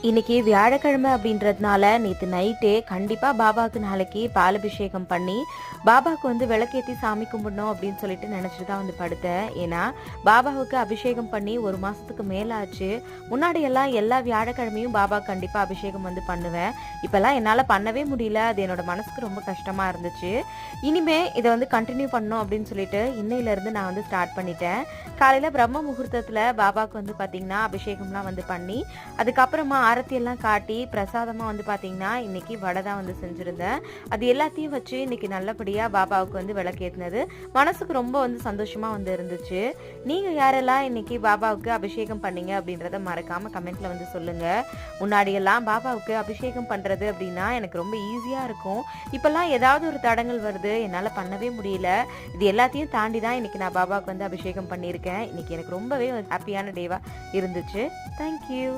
இன்னைக்கு வியாழக்கிழமை அப்படின்றதுனால நேற்று நைட்டே கண்டிப்பாக பாபாவுக்கு நாளைக்கு பாலபிஷேகம் பண்ணி பாபாவுக்கு வந்து விளக்கேற்றி சாமி கும்பிடணும் அப்படின்னு சொல்லிட்டு நினச்சிட்டு தான் வந்து படுத்தேன். ஏன்னா பாபாவுக்கு அபிஷேகம் பண்ணி ஒரு மாதத்துக்கு மேலே ஆச்சு. முன்னாடியெல்லாம் எல்லா வியாழக்கிழமையும் பாபா கண்டிப்பாக அபிஷேகம் வந்து பண்ணுவேன். இப்போல்லாம் என்னால் பண்ணவே முடியல. அது என்னோட மனசுக்கு ரொம்ப கஷ்டமாக இருந்துச்சு. இனிமே இதை வந்து கண்டினியூ பண்ணணும் அப்படின்னு சொல்லிட்டு இன்னையிலேருந்து நான் வந்து ஸ்டார்ட் பண்ணிட்டேன். காலையில் பிரம்ம முகூர்த்தத்தில் பாபாவுக்கு வந்து பார்த்திங்கன்னா அபிஷேகம்லாம் வந்து பண்ணி அதுக்கப்புறமா ஆரத்தி எல்லாம் காட்டி பிரசாதமாக வந்து பார்த்தீங்கன்னா இன்னைக்கு வடை தான் வந்து செஞ்சுருந்தேன். அது எல்லாத்தையும் வச்சு இன்னைக்கு நல்லபடியாக பாபாவுக்கு வந்து விளக்கேற்றினது மனசுக்கு ரொம்ப வந்து சந்தோஷமாக வந்து இருந்துச்சு. நீங்கள் யாரெல்லாம் இன்னைக்கு பாபாவுக்கு அபிஷேகம் பண்ணீங்க அப்படின்றத மறக்காமல் கமெண்ட்டில் வந்து சொல்லுங்கள். முன்னாடியெல்லாம் பாபாவுக்கு அபிஷேகம் பண்ணுறது அப்படின்னா எனக்கு ரொம்ப ஈஸியாக இருக்கும். இப்போல்லாம் ஏதாவது ஒரு தடங்கள் வருது, என்னால் பண்ணவே முடியல. இது எல்லாத்தையும் தாண்டி தான் இன்னைக்கு நான் பாபாவுக்கு வந்து அபிஷேகம் பண்ணியிருக்கேன். இன்னைக்கு எனக்கு ரொம்பவே ஹாப்பியான டேவாக இருந்துச்சு. தேங்க்யூ.